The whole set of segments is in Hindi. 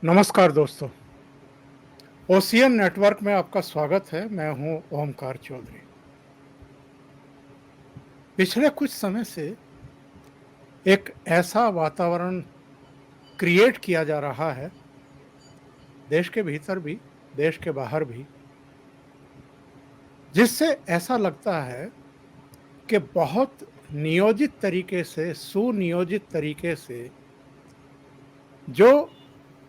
नमस्कार दोस्तों। ओशियन नेटवर्क में आपका स्वागत है। मैं हूं ओमकार चौधरी। पिछले कुछ समय से एक ऐसा वातावरण क्रिएट किया जा रहा है, देश के भीतर भी, देश के बाहर भी, जिससे ऐसा लगता है कि बहुत नियोजित तरीके से, सुनियोजित तरीके से जो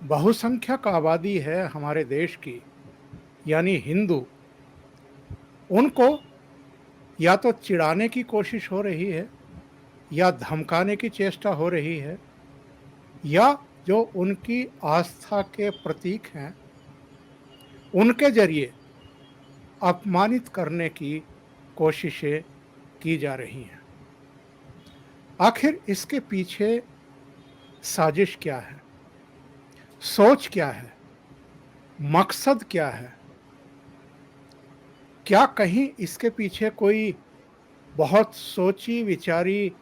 बहुसंख्यक आबादी है हमारे देश की, यानी हिंदू, उनको या तो चिढ़ाने की कोशिश हो रही है, या धमकाने की चेष्टा हो रही है, या जो उनकी आस्था के प्रतीक हैं, उनके जरिए अपमानित करने की कोशिशें की जा रही हैं। आखिर इसके पीछे साजिश क्या है? सोच क्या है? मकसद क्या है? क्या कहीं इसके पीछे कोई बहुत सोची विचारी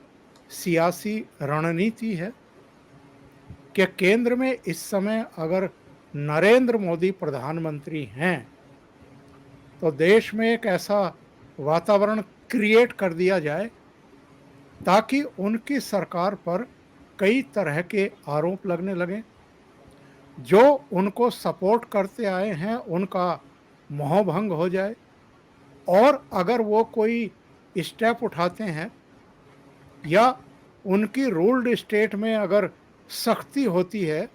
सियासी रणनीति है कि केंद्र में इस समय अगर नरेंद्र मोदी प्रधानमंत्री हैं तो देश में एक ऐसा वातावरण क्रिएट कर दिया जाए ताकि उनकी सरकार पर कई तरह के आरोप लगने लगें, जो उनको सपोर्ट करते आए हैं उनका मोहभंग हो जाए, और अगर वो कोई स्टेप उठाते हैं या उनकी रूल्ड स्टेट में अगर सख्ती होती है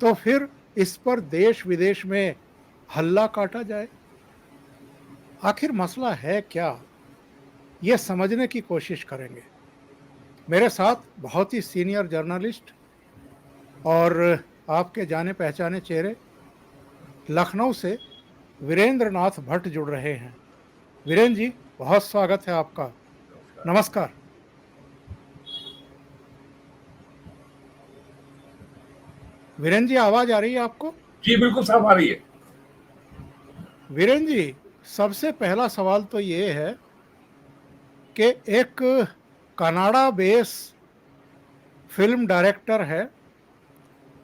तो फिर इस पर देश विदेश में हल्ला काटा जाए। आखिर मसला है क्या, ये समझने की कोशिश करेंगे। मेरे साथ बहुत ही सीनियर जर्नलिस्ट और आपके जाने पहचाने चेहरे लखनऊ से वीरेंद्र नाथ भट्ट जुड़ रहे हैं। वीरेंद्र जी, बहुत स्वागत है आपका। नमस्कार। वीरेंद्र जी, आवाज आ रही है आपको? जी बिल्कुल साफ आ रही है। वीरेंद्र जी, सबसे पहला सवाल तो ये है कि एक कनाडा बेस फिल्म डायरेक्टर है,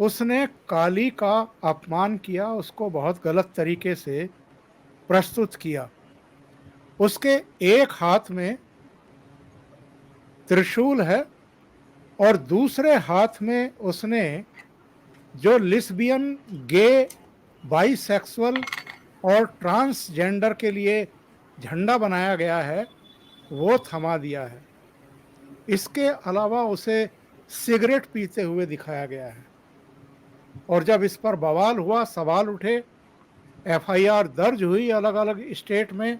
उसने काली का अपमान किया, उसको बहुत गलत तरीके से प्रस्तुत किया। उसके एक हाथ में त्रिशूल है और दूसरे हाथ में उसने जो लिस्बियन, गे, बाइसेक्सुअल और ट्रांसजेंडर के लिए झंडा बनाया गया है वो थमा दिया है। इसके अलावा उसे सिगरेट पीते हुए दिखाया गया है। और जब इस पर बवाल हुआ, सवाल उठे, एफआईआर दर्ज हुई अलग अलग स्टेट में,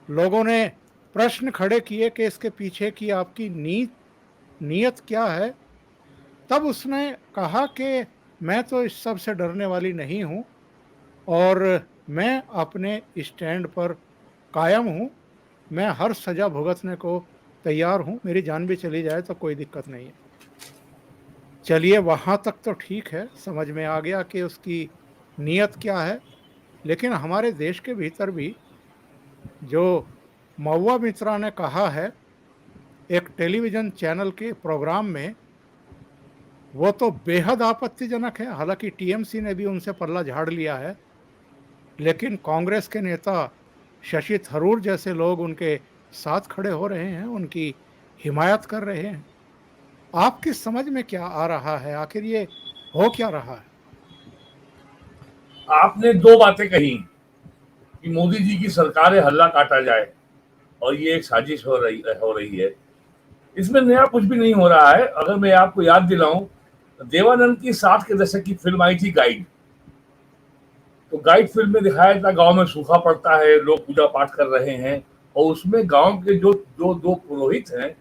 लोगों ने प्रश्न खड़े किए कि इसके पीछे की आपकी नीयत क्या है, तब उसने कहा कि मैं तो इस सब से डरने वाली नहीं हूं और मैं अपने स्टैंड पर कायम हूं। मैं हर सजा भुगतने को तैयार हूं, मेरी जान भी चली जाए तो कोई दिक्कत नहीं है। चलिए, वहां तक तो ठीक है, समझ में आ गया कि उसकी नीयत क्या है। लेकिन हमारे देश के भीतर भी जो महुआ मित्रा ने कहा है एक टेलीविज़न चैनल के प्रोग्राम में, वो तो बेहद आपत्तिजनक है। हालांकि टीएमसी ने भी उनसे पल्ला झाड़ लिया है, लेकिन कांग्रेस के नेता शशि थरूर जैसे लोग उनके साथ खड़े हो रहे हैं, उनकी हिमायत कर रहे हैं। आपकी समझ में क्या आ रहा है, आखिर ये हो क्या रहा है? आपने दो बातें कही कि मोदी जी की सरकार है, हल्ला काटा जाए, और ये एक साजिश हो रही है। इसमें नया कुछ भी नहीं हो रहा है। अगर मैं आपको याद दिलाऊं, देवानंद की 60 के दशक की फिल्म आई थी गाइड। तो गाइड फिल्म में दिखाया था गांव में सूखा पड़ता है, लोग पूजा पाठ कर रहे हैं, और उसमें गांव के जो जो दो पुरोहित हैं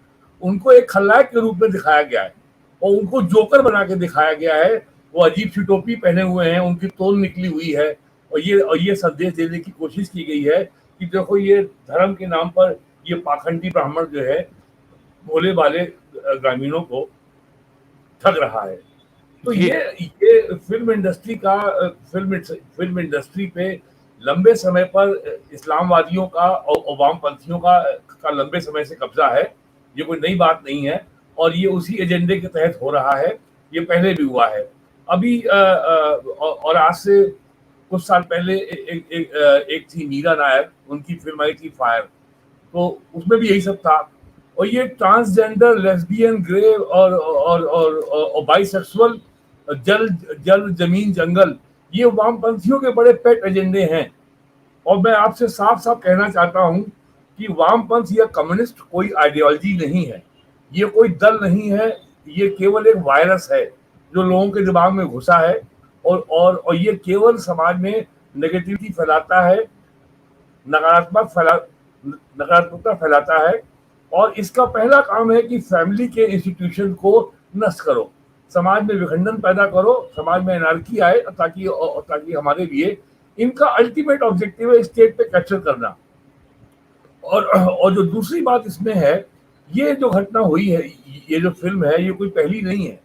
उनको एक खलनायक के रूप में दिखाया गया है और उनको जोकर बना के दिखाया गया है। वो अजीब सी टोपी पहने हुए हैं, उनकी तोल निकली हुई है, और ये संदेश देने की कोशिश की गई है कि देखो, ये धर्म के नाम पर ये पाखंडी ब्राह्मण जो है भोले भाले ग्रामीणों को ठग रहा है। तो जी। ये फिल्म इंडस्ट्री का फिल्म इंडस्ट्री पे लंबे समय पर इस्लामवादियों का और वामपंथियों का लंबे समय से कब्जा है। ये कोई नई बात नहीं है और ये उसी एजेंडे के तहत हो रहा है। ये पहले भी हुआ है। अभी और आज से कुछ साल पहले एक थी मीरा नायर, उनकी फिल्म आई थी फायर, तो उसमें भी यही सब था। और ये ट्रांसजेंडर, लेस्बियन, ग्रे और बाइसेक्सुअल, जल जल जमीन जंगल, ये वामपंथियों के बड़े पेट एजेंडे हैं। और मैं आपसे साफ साफ कहना चाहता हूं कि वामपंथ या कम्युनिस्ट कोई आइडियोलॉजी नहीं है, ये कोई दल नहीं है, ये केवल एक वायरस है जो लोगों के दिमाग में घुसा है, और ये केवल समाज में नेगेटिविटी फैलाता है, नकारात्मकता फैलाता है। और इसका पहला काम है कि फैमिली के इंस्टीट्यूशन को नष्ट करो, समाज में विखंडन पैदा करो, समाज में एनार्की आए, ताकि हमारे लिए इनका अल्टीमेट ऑब्जेक्टिव है स्टेट पे कैप्चर करना। और जो दूसरी बात इसमें है, ये जो घटना हुई है, ये जो फिल्म है, ये कोई पहली नहीं है,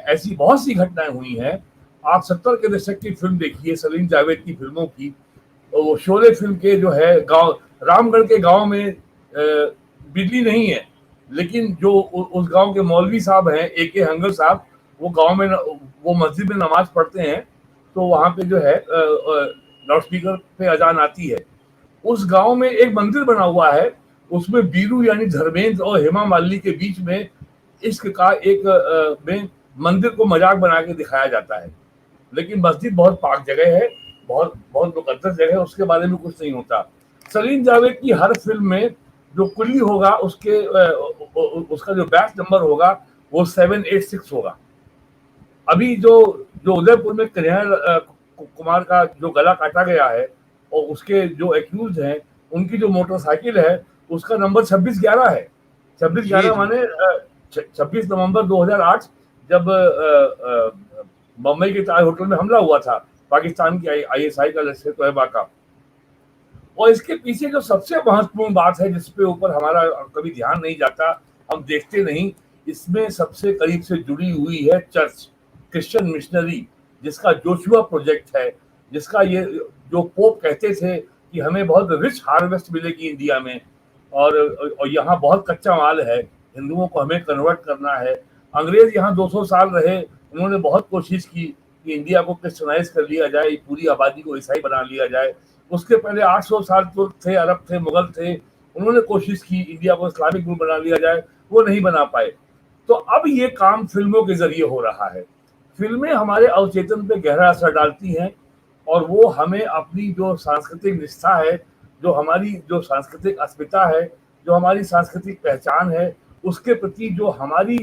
ऐसी बहुत सी घटनाएं हुई हैं। आप 70 के दशक की फिल्म देखिए, सलीम जावेद की फिल्मों की, वो शोले फिल्म के जो है गांव, रामगढ़ के गांव में बिजली नहीं है, लेकिन जो उस गांव के मौलवी साहब हैं, AK हंगर साहब, वो गांव में वो मस्जिद में नमाज पढ़ते हैं, तो वहां पे जो है लाउड स्पीकर पे अजान आती है। उस गांव में एक मंदिर बना हुआ है, उसमें बीरू यानी धर्मेंद्र और हेमा मालिनी के बीच में इश्क का एक में मंदिर को मजाक बना के दिखाया जाता है। लेकिन मस्जिद बहुत पाक जगह है, बहुत बहुत मुकद्दस जगह है, उसके बारे में कुछ नहीं होता। सलीम जावेद की हर फिल्म में जो कुल्ली होगा, उसका जो बैच नंबर होगा वो 786 होगा। अभी जो जो उदयपुर में कन्हैया कुमार का जो गला काटा गया है, और उसके जो एक्यूज हैं, उनकी जो मोटरसाइकिल है उसका नंबर 2611 है। 2611 माने 26 नवंबर 2008, जब बम्बई के ताज होटल में हमला हुआ था पाकिस्तान की ISI का, लश्कर तोयबा का। और इसके पीछे जो सबसे महत्वपूर्ण बात है, जिसपे ऊपर हमारा कभी ध्यान नहीं जाता, हम देखते नहीं, इसमें सबसे करीब से जुड़ी हुई है चर्च, क्रिश्चियन मिशनरी, जिसका जोशुआ प्रोजेक्ट है, जिसका ये जो पोप कहते थे कि हमें बहुत रिच हार्वेस्ट मिलेगी इंडिया में, और यहाँ बहुत कच्चा माल है, हिंदुओं को हमें कन्वर्ट करना है। अंग्रेज यहाँ 200 साल रहे, उन्होंने बहुत कोशिश की कि इंडिया को क्रिश्चियनाइज कर लिया जाए, पूरी आबादी को ईसाई बना लिया जाए। उसके पहले 800 साल तुर्क थे, अरब थे, मुगल थे, उन्होंने कोशिश की इंडिया को इस्लामिक मुल्क बना लिया जाए, वो नहीं बना पाए। तो अब ये काम फिल्मों के जरिए हो रहा है। फिल्में हमारे अवचेतन पे गहरा असर डालती हैं, और वो हमें अपनी जो सांस्कृतिक निष्ठा है, जो हमारी जो सांस्कृतिक अस्मिता है, जो हमारी सांस्कृतिक पहचान है, उसके प्रति जो हमारी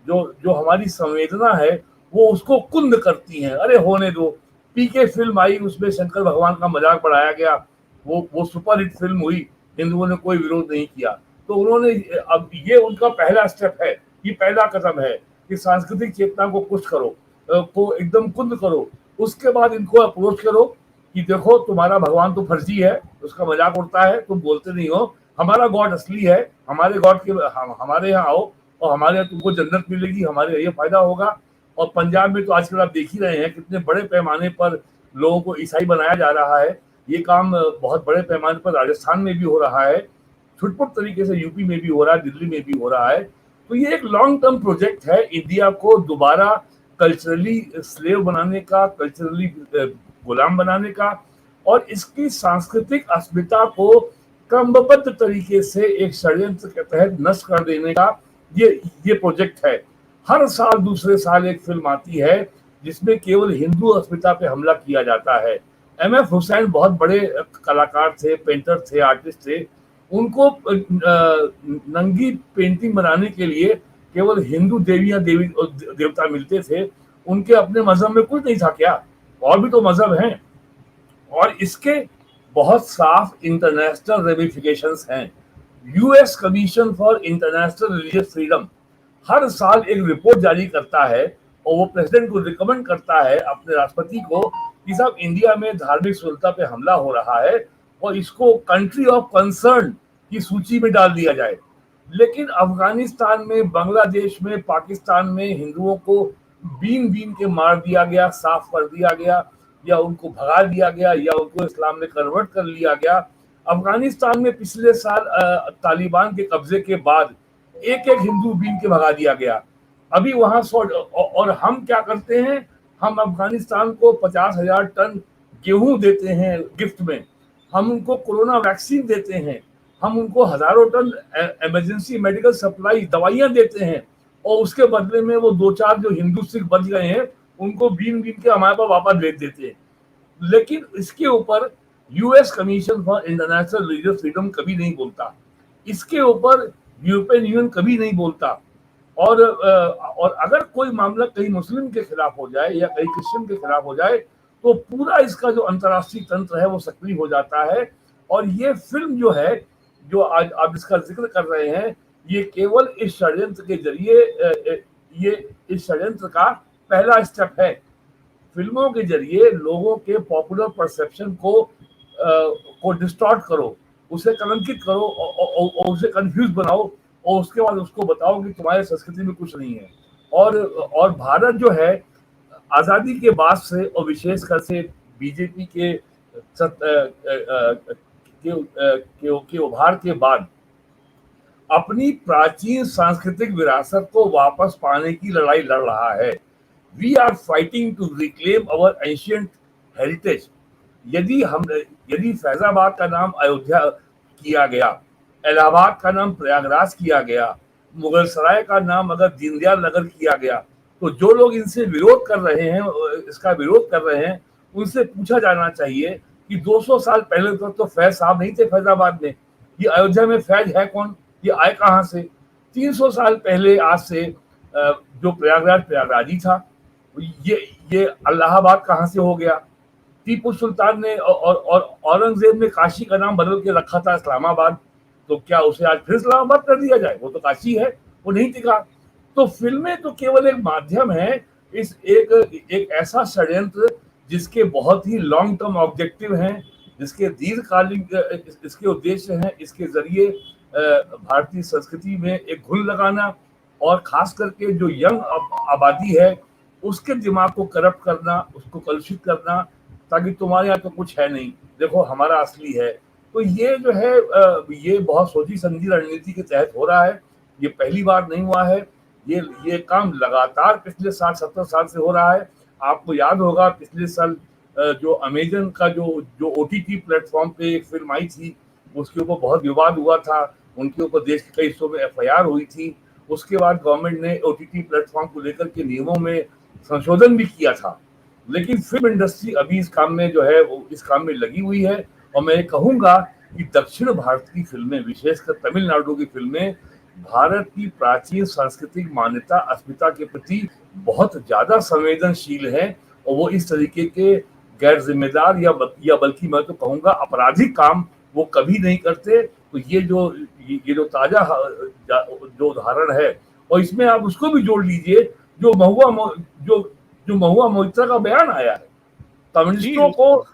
जो हमारी संवेदना है, वो उसको कुंद करती हैं। अरे होने दो, PK फिल्म आई, उसमें शंकर भगवान का मजाक बढ़ाया गया, वो सुपर हिट फिल्म हुई, हिंदुओं ने कोई विरोध नहीं किया। तो उन्होंने, अब ये उनका पहला स्टेप है, ये पहला कदम है कि सांस्कृतिक चेतना को कुछ करो, को एकदम कुंद करो। उसके बाद इनको अप्रोच करो कि देखो तुम्हारा भगवान तो फर्जी है, उसका मजाक उड़ता है, तुम बोलते नहीं हो, हमारा गॉड असली है, हमारे गॉड के हमारे यहाँ आओ, और हमारे यहाँ तुमको जन्नत मिलेगी, हमारे ये फायदा होगा। और पंजाब में तो आजकल आप देख ही रहे हैं कितने बड़े पैमाने पर लोगों को ईसाई बनाया जा रहा है। ये काम बहुत बड़े पैमाने पर राजस्थान में भी हो रहा है, छुटपुट तरीके से यूपी में भी हो रहा है, दिल्ली में भी हो रहा है। तो ये एक लॉन्ग टर्म प्रोजेक्ट है, इंडिया को दोबारा कल्चरली स्लेव बनाने का, कल्चरली गुलाम बनाने का, और इसकी सांस्कृतिक अस्मिता को क्रमबद्ध तरीके से एक षड्यंत्र के तहत नष्ट कर देने का ये प्रोजेक्ट है। हर साल दूसरे साल एक फिल्म आती है जिसमें केवल हिंदू अस्मिता पे हमला किया जाता है। MF हुसैन बहुत बड़े कलाकार थे, पेंटर थे, आर्टिस्ट थे। उनको नंगी पेंटिंग बनाने के लिए केवल हिंदू देवता मिलते थे, उनके अपने मजहब में कुछ नहीं था क्या? और भी तो मजहब हैं। और इसके बहुत साफ इंटरनेशनल रेमिफिकेशंस हैं। US commission for international religious freedom हर साल एक रिपोर्ट जारी करता है, और वो प्रेसिडेंट को रिकमेंड करता है, अपने राष्ट्रपति को, कि साहब इंडिया में धार्मिक स्वतंत्रता पे हमला हो रहा है और इसको कंट्री ऑफ कंसर्न की सूची में डाल दिया जाए। लेकिन अफगानिस्तान में, बांग्लादेश में, पाकिस्तान में हिंदुओं को बीन बीन के मार दिया गया, साफ कर दिया गया, या उनको भगा दिया गया, या उनको इस्लाम में कन्वर्ट कर लिया गया। अफगानिस्तान में पिछले साल तालिबान के कब्जे के बाद एक एक हिंदू बीन के भगा दिया गया। अभी वहां 100 और हम क्या करते हैं, हम अफगानिस्तान को 50,000 टन गेहूं देते हैं गिफ्ट में, हम उनको कोरोना वैक्सीन देते हैं, हम उनको हजारों टन इमरजेंसी मेडिकल सप्लाई दवाइयां देते हैं, और उसके बदले में वो 2-4 जो हिंदू सिख बच गए हैं उनको बीन बीन के हमारे पास वापस भेज देते हैं। लेकिन इसके ऊपर US commission for international religious freedom कभी नहीं बोलता, इसके ऊपर यूरोपियन यूनियन कभी नहीं बोलता। और अगर कोई मामला कहीं मुस्लिम के खिलाफ हो जाए या कहीं क्रिश्चियन के खिलाफ हो जाए तो पूरा इसका जो अंतर्राष्ट्रीय तंत्र है वो सक्रिय हो जाता है। और ये फिल्म जो है, जो आज आप इसका जिक्र कर रहे हैं, ये केवल इस षड्यंत्र के जरिए ये इस षड्यंत्र का पहला स्टेप है। फिल्मों के जरिए लोगों के पॉपुलर परसेप्शन को डिस्टॉर्ट करो, उसे कलंकित करो और उसे कंफ्यूज बनाओ, और उसके बाद उसको बताओ कि तुम्हारे संस्कृति में कुछ नहीं है। और भारत जो है आजादी के बाद से और विशेषकर से बीजेपी के उभार के बाद अपनी प्राचीन सांस्कृतिक विरासत को वापस पाने की लड़ाई लड़ रहा है। We are fighting to reclaim our ancient heritage. यदि फैजाबाद का नाम अयोध्या किया गया, इलाहाबाद का नाम प्रयागराज किया गया, मुगल सराय का नाम अगर दीनदयाल नगर किया गया, तो जो लोग इनसे विरोध कर रहे हैं, इसका विरोध कर रहे हैं, उनसे पूछा जाना चाहिए कि 200 साल पहले तो फैज साहब नहीं थे फैजाबाद में, ये अयोध्या में फैज है कौन, ये आए कहाँ से? 300 साल पहले आज से जो प्रयागराजी था, ये इलाहाबाद कहाँ से हो गया? टीपू सुल्तान ने और औरंगजेब ने काशी का नाम बदल के रखा था इस्लामाबाद, तो क्या उसे आज फिर इस्लामाबाद कर दिया जाए? वो तो काशी है, वो नहीं टिका। तो फिल्में तो केवल एक माध्यम है, इस एक ऐसा षड्यंत्र जिसके बहुत ही लॉन्ग टर्म ऑब्जेक्टिव हैं, जिसके दीर्घकालीन इसके उद्देश्य हैं, इसके जरिए भारतीय संस्कृति में एक घुन लगाना और खास करके जो यंग आबादी है उसके दिमाग को करप्ट करना, उसको कलुषित करना, ताकि तुम्हारे यहाँ तो कुछ है नहीं, देखो हमारा असली है। तो ये जो है ये बहुत सोची समझी रणनीति के तहत हो रहा है, ये पहली बार नहीं हुआ है, ये काम लगातार पिछले 60-70 साल से हो रहा है। आपको याद होगा पिछले साल जो अमेजन का जो ओटीटी प्लेटफॉर्म पे एक फिल्म आई थी, उसके ऊपर बहुत विवाद हुआ था, उनके ऊपर देश के कई हिस्सों में एफआईआर हुई थी। उसके बाद गवर्नमेंट ने ओटीटी प्लेटफॉर्म को लेकर के नियमों में संशोधन भी किया था, लेकिन फिल्म इंडस्ट्री अभी इस काम में जो है वो इस काम में लगी हुई है। और मैं कहूंगा कि दक्षिण भारत की फिल्में, विशेषकर तमिलनाडु की फिल्में, भारत की प्राचीन सांस्कृतिक मान्यता अस्मिता के प्रति बहुत ज्यादा संवेदनशील है, और वो इस तरीके के गैर जिम्मेदार या बल्कि मैं तो कहूंगा आपराधिक काम वो कभी नहीं करते। तो ये जो ताजा जो उदाहरण है, और इसमें आप उसको भी जोड़ लीजिए जो महुआ मोइत्रा का बयान आया है। कम्युनिस्टों को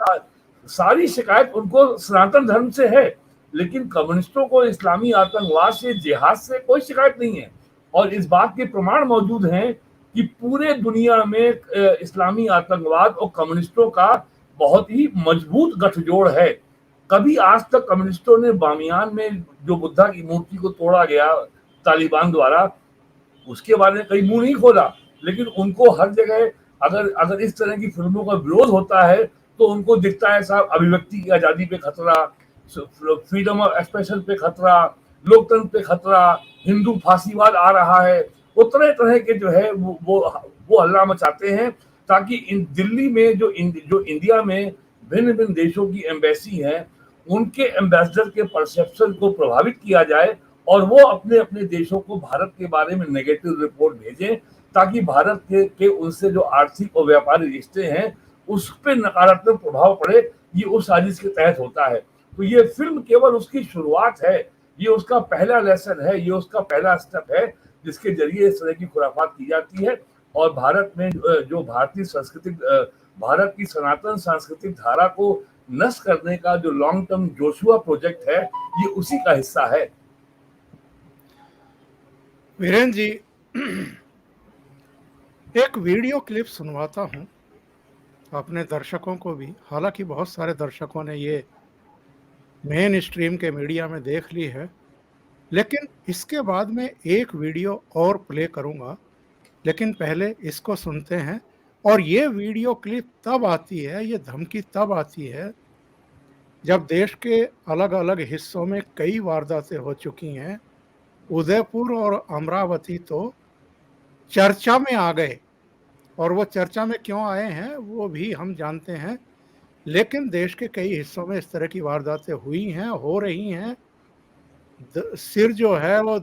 सारी शिकायत उनको सनातन धर्म से है, लेकिन कम्युनिस्टों को इस्लामी आतंकवाद से, जिहाद से कोई शिकायत नहीं है। और इस बात के प्रमाण मौजूद हैं कि पूरे दुनिया में इस्लामी आतंकवाद और कम्युनिस्टों का बहुत ही मजबूत गठजोड़ है। कभी आज तक कम्युनिस्टों ने बामियान में जो बुद्धा की मूर्ति को तोड़ा गया तालिबान द्वारा, उसके बारे में कहीं मुंह नहीं खोला, लेकिन उनको हर जगह अगर इस तरह की फिल्मों का विरोध होता है तो उनको दिखता है साहब अभिव्यक्ति की आजादी पे खतरा, फ्रीडम ऑफ एक्सप्रेशन पे खतरा, लोकतंत्र पे खतरा, हिंदू फांसीवाद आ रहा है। वो तरह तरह के जो है वो हल्ला मचाते हैं, ताकि दिल्ली में जो इंडिया में भिन्न भिन्न देशों की एम्बेसी है, उनके एम्बेसडर के परसेप्शन को प्रभावित किया जाए और वो अपने अपने देशों को भारत के बारे में नेगेटिव रिपोर्ट भेजें, ताकि भारत के उनसे जो आर्थिक और व्यापारिक रिश्ते हैं उस पर नकारात्मक प्रभाव पड़े। ये उस साजिश के तहत होता है। तो ये फिल्म केवल उसकी शुरुआत है, ये उसका पहला लेसन है, ये उसका पहला स्टेप है, जिसके जरिए इस तरह की खुराफात की जाती है। और भारत में जो भारत की सनातन सांस्कृतिक धारा को नष्ट करने का जो लॉन्ग टर्म जोशुआ प्रोजेक्ट है, ये उसी का हिस्सा है। वीरेंद्र जी, एक वीडियो क्लिप सुनवाता हूं अपने दर्शकों को भी। हालांकि बहुत सारे दर्शकों ने ये मेन स्ट्रीम के मीडिया में देख ली है, लेकिन इसके बाद में एक वीडियो और प्ले करूंगा लेकिन पहले इसको सुनते हैं। और ये वीडियो क्लिप तब आती है, ये धमकी तब आती है जब देश के अलग-अलग हिस्सों में कई वारदातें हो चुकी हैं। उदयपुर और अमरावती तो चर्चा में आ गए, और वो चर्चा में क्यों आए हैं वो भी हम जानते हैं। लेकिन देश के कई हिस्सों में इस तरह की वारदातें हुई हैं, हो रही हैं। सिर जो है वो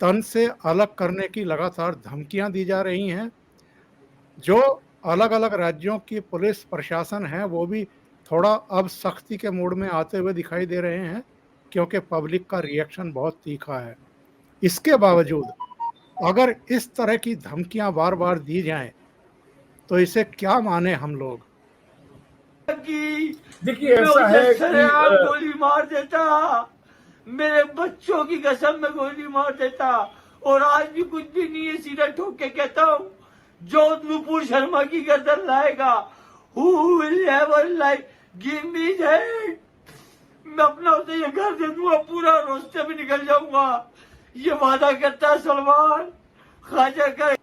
तन से अलग करने की लगातार धमकियां दी जा रही हैं। जो अलग-अलग राज्यों की पुलिस प्रशासन है वो भी थोड़ा अब सख्ती के मूड में आते हुए दिखाई दे रहे हैं, क्योंकि पब्लिक का रिएक्शन बहुत तीखा है। इसके बावजूद अगर इस तरह की धमकियां बार-बार दी जाएं, तो इसे क्या माने हम लोग। देखिए ऐसा है कि गोली मार देता, मेरे बच्चों की कसम में गोली मार देता। और आज भी कुछ भी नहीं है, सीधा ठोक के कहता हूँ, जो नुपुर शर्मा की गर्दन लाएगा, who will never lie, give me that। मैं अपना उसे ये घर दे दूंगा, पूरा रास्ते में निकल जाऊंगा, ये वादा करता है सलमान ख्वाजा का।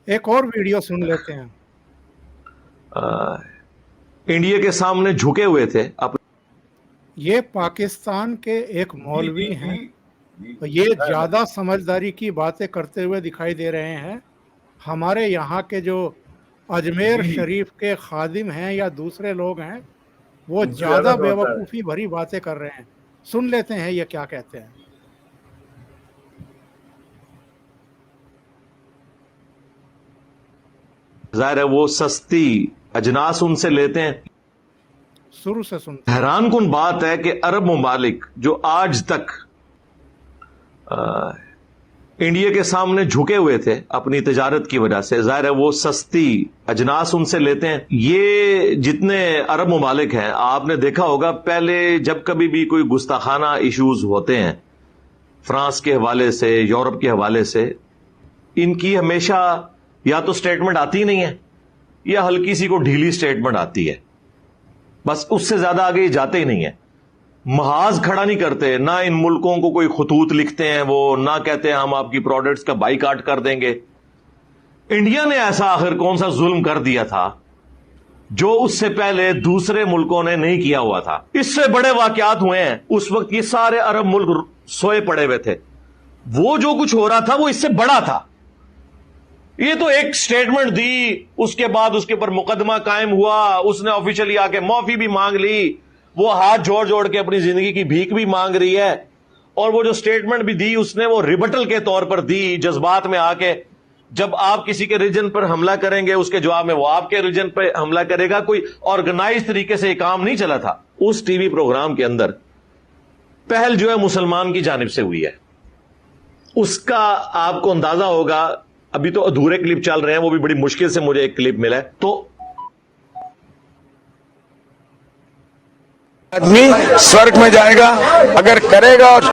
एक और वीडियो सुन लेते हैं। इंडिया के सामने झुके हुए थे। ये पाकिस्तान के एक मौलवी हैं, तो ये ज्यादा समझदारी की बातें करते हुए दिखाई दे रहे हैं। हमारे यहाँ के जो अजमेर शरीफ के खादिम हैं या दूसरे लोग हैं, वो ज्यादा बेवकूफ़ी भरी बातें कर रहे हैं। सुन लेते हैं ये क्या कहते हैं। जाहिर है वो सस्ती अजनास उनसे लेते हैं। शुरू से सुनते हैं। हैरान कुन बात है कि अरब ममालिक जो आज तक इंडिया के सामने झुके हुए थे अपनी तिजारत की वजह से, जाहिर है वो सस्ती अजनास उनसे लेते हैं। ये जितने अरब ममालिक हैं, आपने देखा होगा पहले जब कभी भी कोई गुस्ताखाना इश्यूज होते हैं फ्रांस के हवाले से, यूरोप के हवाले से, इनकी हमेशा या तो स्टेटमेंट आती नहीं है या हल्की सी को ढीली स्टेटमेंट आती है, बस उससे ज्यादा आगे ये जाते ही नहीं है। महाज खड़ा नहीं करते, ना इन मुल्कों को कोई खतूत लिखते हैं, वो ना कहते हैं हम आपकी प्रोडक्ट्स का बाइकाट कर देंगे। इंडिया ने ऐसा आखिर कौन सा जुल्म कर दिया था जो उससे पहले दूसरे मुल्कों ने नहीं किया हुआ था। इससे बड़े वाकयात हुए हैं, उस वक्त ये सारे अरब मुल्क सोए पड़े हुए थे। वो जो कुछ हो रहा था वो इससे बड़ा था। ये तो एक स्टेटमेंट दी, उसके बाद उसके ऊपर मुकदमा कायम हुआ, उसने ऑफिशियली आके माफी भी मांग ली, वो हाथ जोड़ जोड़ के अपनी जिंदगी की भीख भी मांग रही है। और वो जो स्टेटमेंट भी दी उसने वो रिबटल के तौर पर दी, जज्बात में आके। जब आप किसी के रीजन पर हमला करेंगे उसके जवाब में वो आपके रीजन पर हमला करेगा। कोई ऑर्गेनाइज तरीके से काम नहीं चला था। उस टीवी प्रोग्राम के अंदर पहल जो है मुसलमान की जानिब से हुई है, उसका आपको अंदाजा होगा। अभी तो अधूरे क्लिप चल रहे हैं, वो भी बड़ी मुश्किल से मुझे एक क्लिप मिला है। तो आदमी स्वर्ग में जाएगा अगर करेगा। और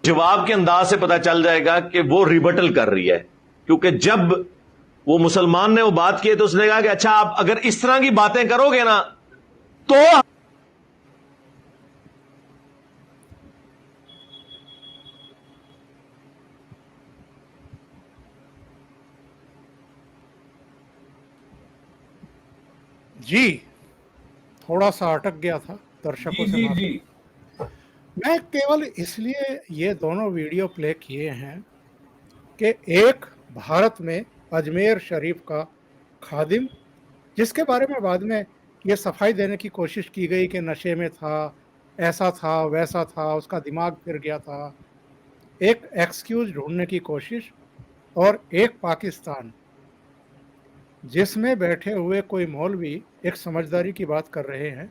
जवाब के अंदाज से पता चल जाएगा कि वो रिबटल कर रही है, क्योंकि जब वो मुसलमान ने वो बात की तो उसने कहा कि अच्छा आप अगर इस तरह की बातें करोगे ना तो जी, थोड़ा सा अटक गया था, दर्शकों से माफी। मैं केवल इसलिए ये दोनों वीडियो प्ले किए हैं कि एक भारत में अजमेर शरीफ का खादिम, जिसके बारे में बाद में ये सफाई देने की कोशिश की गई कि नशे में था, ऐसा था, वैसा था, उसका दिमाग फिर गया था, एक एक्सक्यूज ढूंढने की कोशिश। और एक पाकिस्तान जिसमें बैठे हुए कोई मौलवी एक समझदारी की बात कर रहे हैं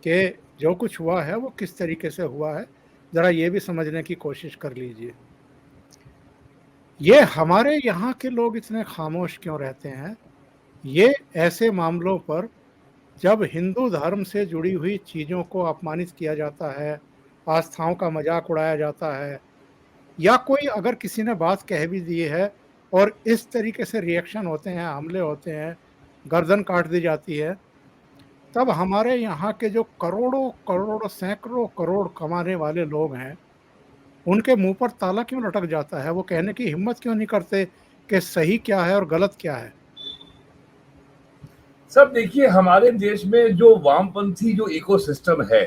कि जो कुछ हुआ है वो किस तरीके से हुआ है, ज़रा ये भी समझने की कोशिश कर लीजिए। ये हमारे यहाँ के लोग इतने खामोश क्यों रहते हैं? ये ऐसे मामलों पर जब हिंदू धर्म से जुड़ी हुई चीज़ों को अपमानित किया जाता है, आस्थाओं का मजाक उड़ाया जाता है, या कोई अगर किसी ने बात कह भी दी है और इस तरीके से रिएक्शन होते हैं, हमले होते हैं, गर्दन काट दी जाती है, तब हमारे यहाँ के जो करोड़ों करोड़ सैकड़ों करोड़ कमाने वाले लोग हैं, उनके मुंह पर ताला क्यों लटक जाता है? वो कहने की हिम्मत क्यों नहीं करते कि सही क्या है और गलत क्या है? सब देखिए, हमारे देश में जो वामपंथी जो इकोसिस्टम है,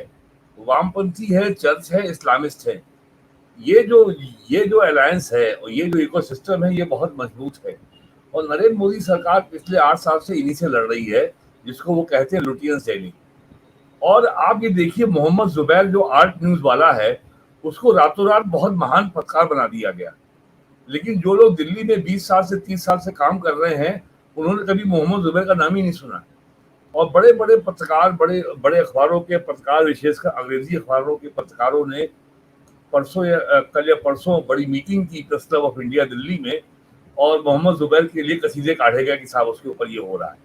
वामपंथी है, चर्च है, इस्लामिस्ट है, ये जो ये जो अलायंस है और ये जो इकोसिस्टम है, ये बहुत मजबूत है। और नरेंद्र मोदी सरकार पिछले 8 साल से इन्हीं से लड़ रही है, जिसको वो कहते हैं लुटियंस डेली। और आप ये देखिए, मोहम्मद जुबैर जो आर्ट न्यूज वाला है, उसको रातों रात बहुत महान पत्रकार बना दिया गया। लेकिन जो लोग दिल्ली में 20 साल से 30 साल से काम कर रहे हैं, उन्होंने कभी मोहम्मद जुबैर का नाम ही नहीं सुना। और बड़े बड़े पत्रकार, बड़े बड़े अखबारों के पत्रकार, विशेषकर अंग्रेजी अखबारों के पत्रकारों ने कल या परसों बड़ी मीटिंग की press club of India Delhi में, और मोहम्मद जुबैर के लिए कसीदे काढ़े गए कि साहब उसके ऊपर ये हो रहा है।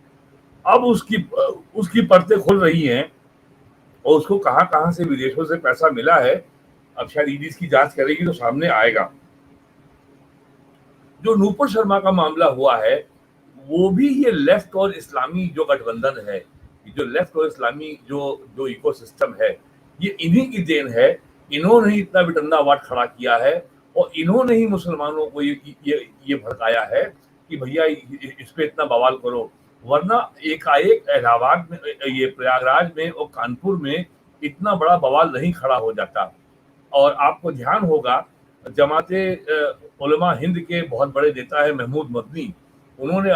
अब उसकी परतें खुल रही हैं और उसको कहां कहां से विदेशों से पैसा मिला है, अब शायद ईडी की जांच करेगी तो सामने आएगा। जो नूपुर शर्मा का मामला हुआ है, वो भी ये लेफ्ट और इस्लामी जो गठबंधन है, जो लेफ्ट और इस्लामी जो इकोसिस्टम है, ये इन्हीं की देन है। इन्होंने ही इतना विटंडावाद खड़ा किया है और इन्होंने ही मुसलमानों को ये भड़काया है कि भैया इस पे इतना बवाल करो, वरना एकाएक इलाहाबाद में, ये प्रयागराज में और कानपुर में इतना बड़ा बवाल नहीं खड़ा हो जाता। और आपको ध्यान होगा, जमाते उलमा हिंद के बहुत बड़े नेता है महमूद मदनी, उन्होंने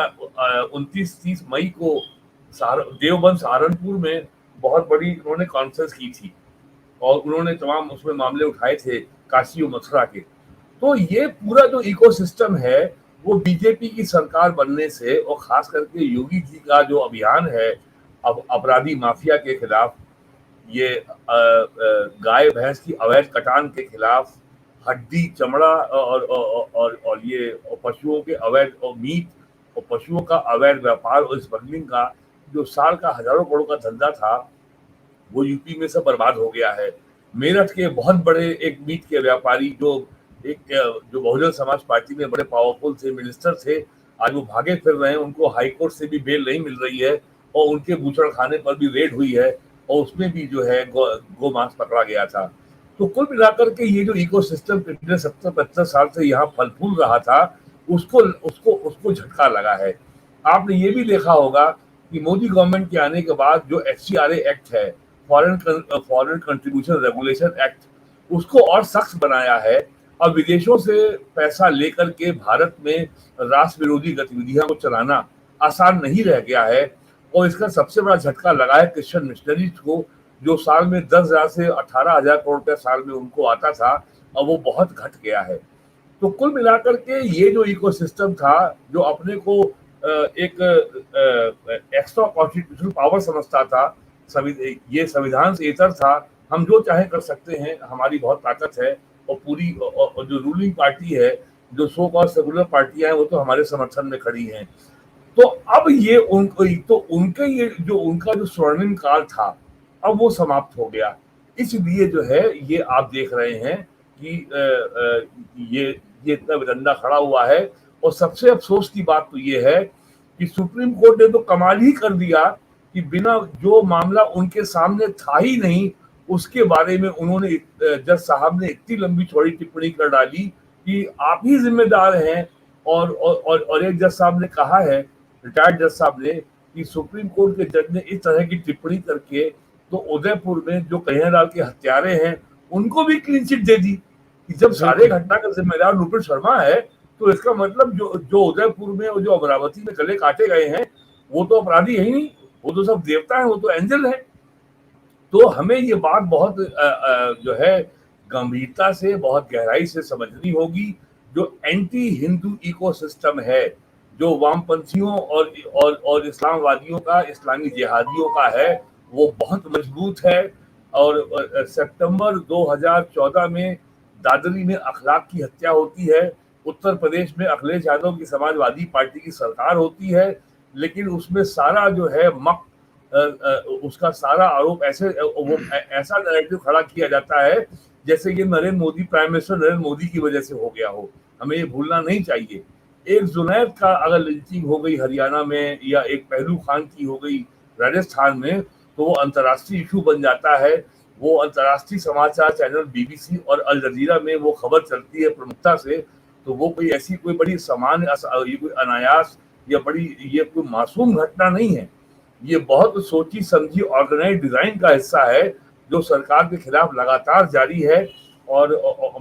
29-30 मई को देवबंद सहारनपुर में बहुत बड़ी उन्होंने कॉन्फ्रेंस की थी और उन्होंने तमाम उसमें मामले उठाए थे काशी और मथुरा के। तो ये पूरा जो इकोसिस्टम है, वो बीजेपी की सरकार बनने से और खास करके योगी जी का जो अभियान है अब अपराधी माफिया के खिलाफ, ये गाय भैंस की अवैध कटान के खिलाफ, हड्डी चमड़ा और ये पशुओं के अवैध और मीट और पशुओं का अवैध व्यापार और स्मगलिंग का जो साल का हजारों करोड़ का धंधा था, वो यूपी में सब बर्बाद हो गया है। मेरठ के बहुत बड़े एक मीट के व्यापारी जो बहुजन समाज पार्टी में बड़े पावरफुल थे, मिनिस्टर थे, आज वो भागे फिर रहे हैं, उनको हाईकोर्ट से भी बेल नहीं मिल रही है और उनके बूचड़ खाने पर भी रेड हुई है और उसमें भी जो है गो मांस पकड़ा गया था। तो कुल मिलाकर के ये जो इकोसिस्टम पिछले 70-75 साल से यहाँ फल फूल रहा था, उसको झटका लगा है। आपने ये भी देखा होगा कि मोदी गवर्नमेंट के आने के बाद जो FCRA एक्ट है, फॉरेन कंट्रीब्यूशन रेगुलेशन एक्ट, उसको और सख्त बनाया है। अब विदेशों से पैसा लेकर के भारत में राष्ट्र विरोधी गतिविधियां को चलाना आसान नहीं रह गया है। और इसका सबसे बड़ा झटका लगा है क्रिश्चियन मिशनरीज को, जो साल में 10,000 से 18,000 करोड़ रुपया साल में उनको आता था, अब वो बहुत घट गया है। तो कुल मिलाकर के ये जो इकोसिस्टम था, जो अपने को एक एक्स्ट्रा कॉन्स्टिट्यूशनल पावर समझता था, ये संविधान से इतर था, हम जो चाहे कर सकते हैं, हमारी बहुत ताकत है और पूरी और जो रूलिंग पार्टी है, जो सो कॉल्ड सेकुलर पार्टियां हैं, वो तो हमारे समर्थन में खड़ी हैं। तो अब ये उनका जो स्वर्णिम काल था, अब वो समाप्त हो गया। इसलिए जो है ये आप देख रहे हैं कि ये इतना विडंडा खड़ा हुआ है। और सबसे अफसोस की बात तो ये है कि सुप्रीम कोर्ट ने तो कमाल ही कर दिया कि बिना जो मामला उनके सामने था ही नहीं, उसके बारे में उन्होंने जज साहब ने इतनी लंबी चौड़ी टिप्पणी कर डाली कि आप ही जिम्मेदार हैं। और एक जज साहब ने कहा है, रिटायर्ड जज साहब ने, कि सुप्रीम कोर्ट के जज ने इस तरह की टिप्पणी करके तो उदयपुर में जो कन्हैयालाल के हत्यारे हैं उनको भी क्लीन चिट दे दी कि जब सारे घटना का जिम्मेदार नूपुर शर्मा है, तो इसका मतलब जो उदयपुर में और जो अमरावती में गले काटे गए हैं, वो तो अपराधी है ही नहीं, वो तो सब देवता है, वो तो एंजल है। तो हमें ये बात बहुत जो है गंभीरता से, बहुत गहराई से समझनी होगी। जो एंटी हिंदू इकोसिस्टम है, जो वामपंथियों और इस्लामवादियों का, इस्लामी जिहादियों का है, वो बहुत मजबूत है। और सितंबर 2014 में दादरी में अखलाक की हत्या होती है, उत्तर प्रदेश में अखिलेश यादव की समाजवादी पार्टी की सरकार होती है, लेकिन उसमें सारा जो है उसका सारा आरोप ऐसा नैरेटिव खड़ा किया जाता है जैसे ये नरेंद्र मोदी, प्राइम मिनिस्टर नरेंद्र मोदी की वजह से हो गया हो। हमें ये भूलना नहीं चाहिए। एक जुनैद का अगर लिंचिंग हो गई हरियाणा में, या एक पहलू खान की हो गई राजस्थान में, तो वो अंतर्राष्ट्रीय इशू बन जाता है। वो अंतर्राष्ट्रीय समाचार चैनल बीबीसी और अल जजीरा में वो खबर चलती है प्रमुखता से, तो वो कोई ऐसी कोई बड़ी सामान्य ये कोई अनायास या बड़ी ये कोई मासूम घटना नहीं है। ये बहुत सोची समझी ऑर्गेनाइज डिजाइन का हिस्सा है जो सरकार के खिलाफ लगातार जारी है। और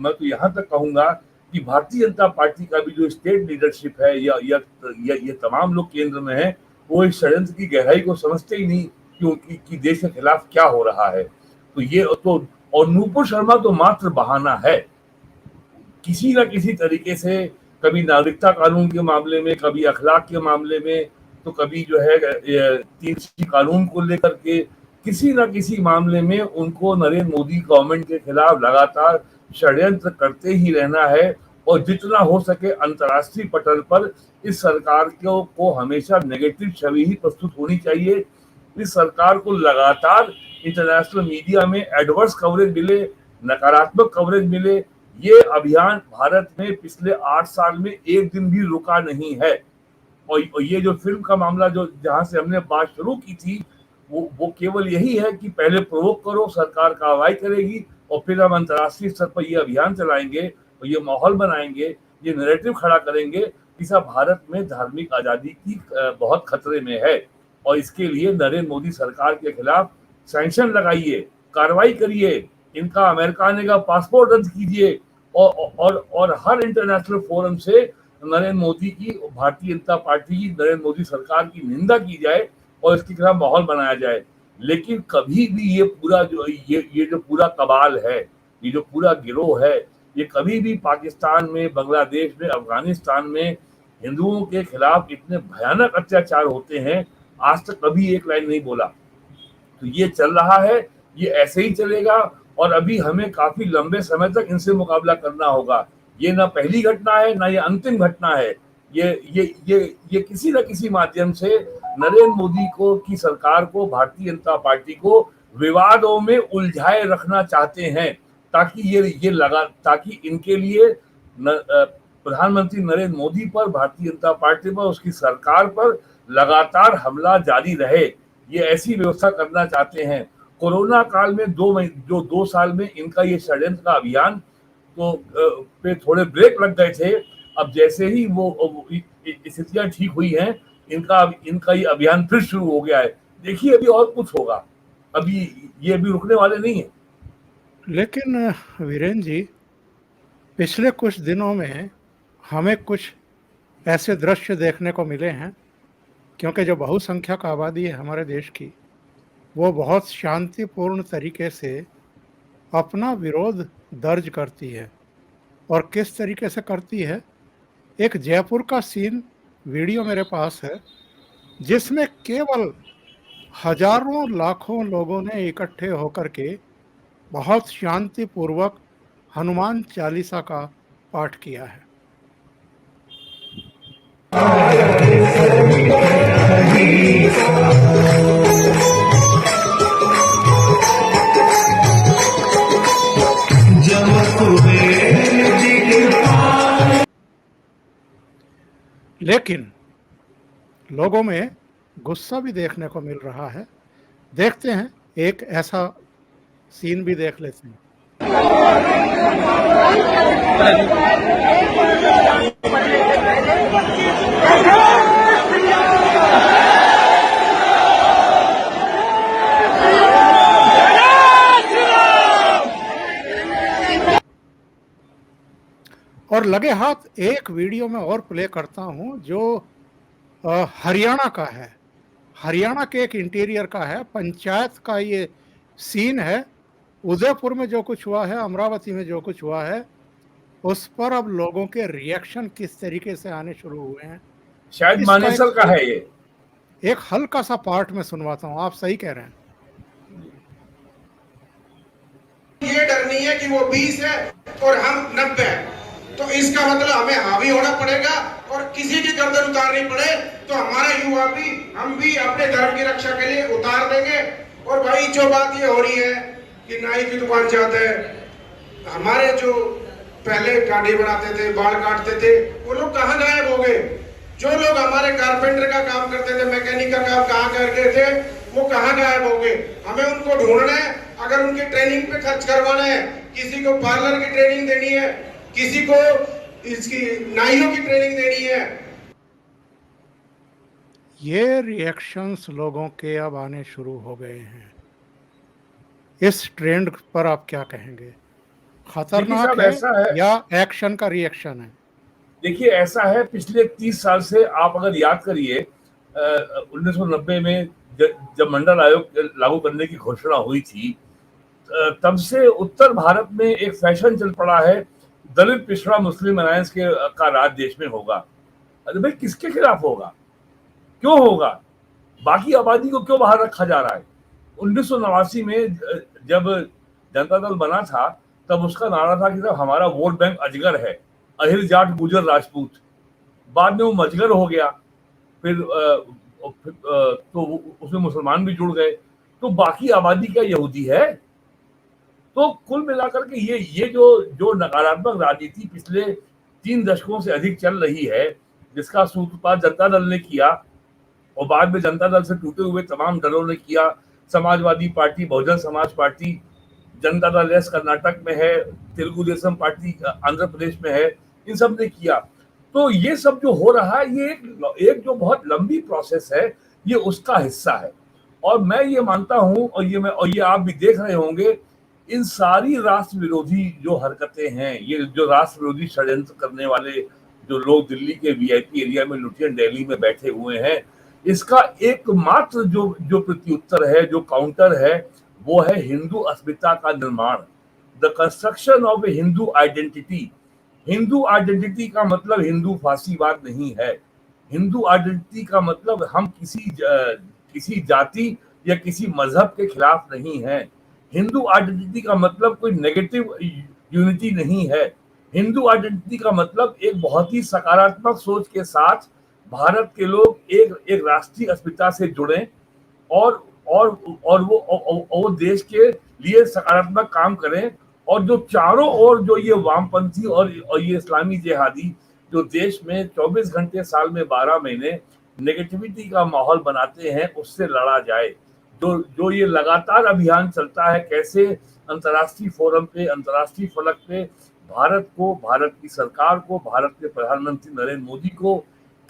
मैं तो यहाँ तक कहूंगा कि भारतीय जनता पार्टी का भी जो स्टेट लीडरशिप है या ये तमाम लोग केंद्र में है, वो इस षड्यंत्र की गहराई को समझते ही नहीं कि देश के खिलाफ क्या हो रहा है। तो ये तो, और नूपुर शर्मा तो मात्र बहाना है। किसी ना किसी तरीके से कभी नागरिकता कानून के मामले में, कभी अखलाक के मामले में, तो कभी जो है 3C कानून को लेकर के किसी ना किसी मामले में उनको नरेंद्र मोदी गवर्नमेंट के खिलाफ लगातार षड्यंत्र करते ही रहना है। और जितना हो सके अंतर्राष्ट्रीय पटल पर इस सरकार को हमेशा नेगेटिव छवि ही प्रस्तुत होनी चाहिए। इस सरकार को लगातार इंटरनेशनल मीडिया में एडवर्स कवरेज मिले, नकारात्मक कवरेज मिले। ये अभियान भारत में पिछले 8 साल में एक दिन भी रुका नहीं है। और ये जो फिल्म का मामला जो जहां से हमने बात शुरू की थी, वो केवल यही है कि पहले प्रोवोक करो, सरकार कार्रवाई करेगी और फिर हम अंतर्राष्ट्रीय स्तर पर ये अभियान चलाएंगे और ये माहौल बनाएंगे, ये नैरेटिव खड़ा करेंगे कि सब भारत में धार्मिक आजादी की बहुत खतरे में है। और इसके लिए नरेंद्र मोदी सरकार के खिलाफ सैंक्शन लगाइए, कार्रवाई करिए, इनका अमेरिका आने का पासपोर्ट रद्द कीजिए और हर इंटरनेशनल फोरम से नरेंद्र मोदी की, भारतीय जनता पार्टी की, नरेंद्र मोदी सरकार की निंदा की जाए और इसके खिलाफ माहौल बनाया जाए। लेकिन कभी भी ये पूरा ये जो पूरा कबाल है, ये जो पूरा गिरोह है, ये कभी भी पाकिस्तान में, बांग्लादेश में, अफगानिस्तान में हिंदुओं के खिलाफ इतने भयानक अत्याचार होते हैं, आज तक कभी एक लाइन नहीं बोला। तो ये चल रहा है, ये ऐसे ही चलेगा और अभी हमें काफी लंबे समय तक इनसे मुकाबला करना होगा। ये ना पहली घटना है, ना ये अंतिम घटना है। ये किसी न किसी माध्यम से नरेंद्र मोदी को की सरकार को, भारतीय जनता पार्टी को विवादों में उलझाए रखना चाहते हैं, ताकि इनके लिए प्रधानमंत्री नरेंद्र मोदी पर, भारतीय जनता पार्टी पर, उसकी सरकार पर लगातार हमला जारी रहे। ये ऐसी व्यवस्था करना चाहते हैं। कोरोना काल में 2 साल में इनका ये षड्यंत्र का अभियान तो पे थोड़े ब्रेक लग गए थे। अब जैसे ही वो स्थितियां ठीक हुई हैं, इनका ये अभियान फिर शुरू हो गया है। देखिए अभी और कुछ होगा, अभी ये भी रुकने वाले नहीं है। लेकिन वीरेंद्र जी, पिछले कुछ दिनों में हमें कुछ ऐसे दृश्य देखने को मिले हैं, क्योंकि जो बहुसंख्यक आबादी है हमारे देश की, वो बहुत शांतिपूर्ण तरीके से अपना विरोध दर्ज करती है। और किस तरीके से करती है, एक जयपुर का सीन वीडियो मेरे पास है, जिसमें केवल हजारों लाखों लोगों ने इकट्ठे होकर के बहुत शांतिपूर्वक हनुमान चालीसा का पाठ किया है। लेकिन लोगों में गुस्सा भी देखने को मिल रहा है। देखते हैं, एक ऐसा सीन भी देख लेते हैं। और लगे हाथ एक वीडियो में और प्ले करता हूं जो हरियाणा का है, हरियाणा के एक इंटीरियर का है, पंचायत का ये सीन है। उदयपुर में जो कुछ हुआ है, अमरावती में जो कुछ हुआ है, उस पर अब लोगों के रिएक्शन किस तरीके से आने शुरू हुए हैं। शायद मानेसर का है ये। एक हल्का सा पार्ट में सुनवाता हूं। आप सही कह रहे हैं। ये डर नहीं है कि वो 20 है और हम 90, तो इसका मतलब हमें हावी होना पड़ेगा और किसी की गर्दन उतारनी पड़े तो हमारा युवा भी, हम भी अपने धर्म की रक्षा के लिए उतार देंगे। और भाई जो बात ये हो रही है कि नाई की दुकान जाते हैं, हमारे जो पहले गाड़ी बनाते थे, बाल काटते थे, वो लोग कहाँ गायब हो गए? जो लोग हमारे कारपेंटर का काम करते थे, मैकेनिक का काम कहाँ कर गए थे? वो कहाँ गायब हो गए? हमें उनको ढूंढना है। अगर उनकी ट्रेनिंग पे खर्च करवाना है, किसी को पार्लर की ट्रेनिंग देनी है, किसी को इसकी नाइयों की ट्रेनिंग देनी है। ये रिएक्शंस लोगों के अब आने शुरू हो गए हैं। इस ट्रेंड पर आप क्या कहेंगे? खतरनाक साहब, है ऐसा है, या एक्शन का रिएक्शन है? देखिए ऐसा है, पिछले 30 साल से आप अगर याद करिए 1990 में जब मंडल आयोग लागू करने की घोषणा हुई थी, तब से उत्तर भारत में एक फैशन चल पड़ा है, दलित पिछड़ा मुस्लिम अलायंस का राज देश में होगा। अरे भाई, किसके खिलाफ होगा? क्यों होगा? बाकी आबादी को क्यों बाहर रखा जा रहा है? 1989 में जब जनता दल बना था, तब उसका नारा था कि साहब हमारा वोट बैंक अजगर है, अहिर जाट गुजर राजपूत। बाद में वो मजगर हो गया, फिर तो उसमें मुसलमान भी जुड़ गए, तो बाकी आबादी क्या यहूदी है? तो कुल मिलाकर के ये जो नकारात्मक राजनीति पिछले 3 दशकों से अधिक चल रही है, जिसका सूत्रपात जनता दल ने किया और बाद में जनता दल से टूटे हुए तमाम दलों ने किया, Samajwadi party, Bahujan Samaj party, Janata Dal S Karnataka में है, तेलुगु देशम पार्टी आंध्र प्रदेश में है, इन सब ने किया। तो ये सब जो हो रहा है, ये एक जो बहुत लंबी प्रोसेस है, ये उसका हिस्सा है। और मैं ये मानता हूं, और ये आप भी देख रहे होंगे, इन सारी राष्ट्र विरोधी जो हरकतें हैं, ये जो राष्ट्र विरोधी षड्यंत्र करने वाले जो लोग दिल्ली के वीआईपी एरिया में लुटियन दिल्ली में बैठे हुए हैं, इसका एकमात्र जो प्रत्युत्तर है, जो काउंटर है, वो है हिंदू अस्मिता का निर्माण, the construction of A Hindu identity. Hindu identity का मतलब हिंदू फासीवाद नहीं है। हिंदू आइडेंटिटी का मतलब हम किसी जाति या किसी मजहब के खिलाफ नहीं है। हिंदू आइडेंटिटी का मतलब कोई नेगेटिव यूनिटी नहीं है। हिंदू आइडेंटिटी का मतलब एक बहुत ही सकारात्मक सोच के साथ भारत के लोग एक राष्ट्रीय अस्मिता से जुड़े और वो देश के लिए सकारात्मक काम करें। और जो चारों ओर जो ये वामपंथी और ये इस्लामी जिहादी जो देश में 24 घंटे साल में 12 महीने नेगेटिविटी का माहौल बनाते हैं, उससे लड़ा जाए। जो ये लगातार अभियान चलता है, कैसे अंतर्राष्ट्रीय फोरम पे, अंतर्राष्ट्रीय फलक पे भारत को, भारत की सरकार को, भारत के प्रधानमंत्री नरेंद्र मोदी को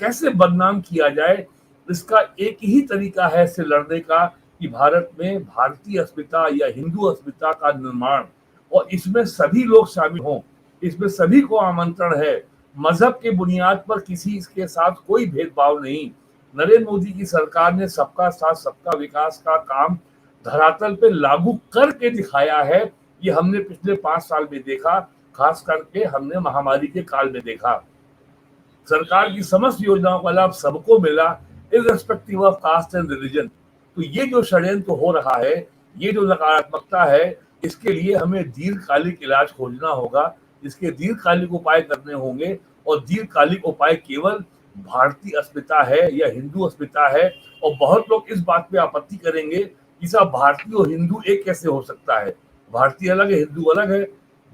कैसे बदनाम किया जाए, इसका एक ही तरीका है इससे लड़ने का कि भारत में भारतीय अस्मिता या हिंदू अस्मिता का निर्माण, और इसमें सभी लोग शामिल हों। इसमें सभी को आमंत्रण है। मजहब के बुनियाद पर किसी के साथ कोई भेदभाव नहीं। नरेंद्र मोदी की सरकार ने सबका साथ सबका विकास का काम धरातल पे लागू करके दिखाया है। ये हमने पिछले 5 साल में देखा, खास करके हमने महामारी के काल में देखा। सरकार की समस्त योजनाओं का लाभ सबको मिला, irrespective of caste and religion. तो ये जो षड्यंत्र हो रहा है, ये जो नकारात्मकता है, इसके लिए हमें दीर्घकालिक इलाज खोजना होगा, इसके दीर्घकालिक उपाय करने होंगे। और दीर्घकालिक उपाय केवल भारतीय अस्मिता है या हिंदू अस्मिता है। और बहुत लोग इस बात पे आपत्ति करेंगे कि साहब भारतीय और हिंदू एक कैसे हो सकता है, भारतीय अलग है, हिंदू अलग है।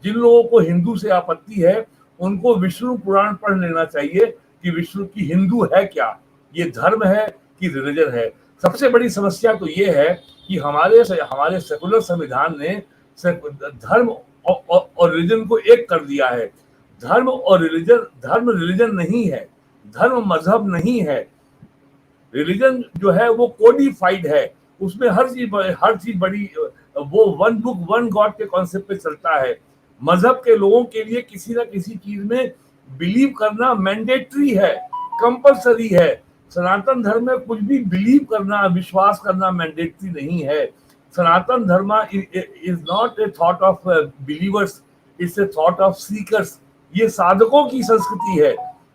जिन लोगों को हिंदू से आपत्ति है, उनको विष्णु पुराण पढ़ लेना चाहिए कि विष्णु की हिंदू है क्या, ये धर्म है कि रिलीजन है। सबसे बड़ी समस्या तो ये है कि हमारे सेकुलर संविधान ने धर्म और रिलीजन को एक कर दिया है। धर्म रिलीजन नहीं है, धर्म मजहब नहीं है। रिलीजन जो है वो कोडिफाइड है, उसमें हर चीज बड़ी, वो वन बुक वन गॉड के कॉन्सेप्ट पे चलता है। मजहब के लोगों के लिए किसी ना किसी चीज में बिलीव करना मैंडेटरी है, कंपलसरी है। सनातन धर्म में कुछ भी बिलीव करना, विश्वास करना मैंडेटरी नहीं है। सनातन धर्म is not a thought of believers, it's a thought of seekers. ये साधकों की संस्कृति है,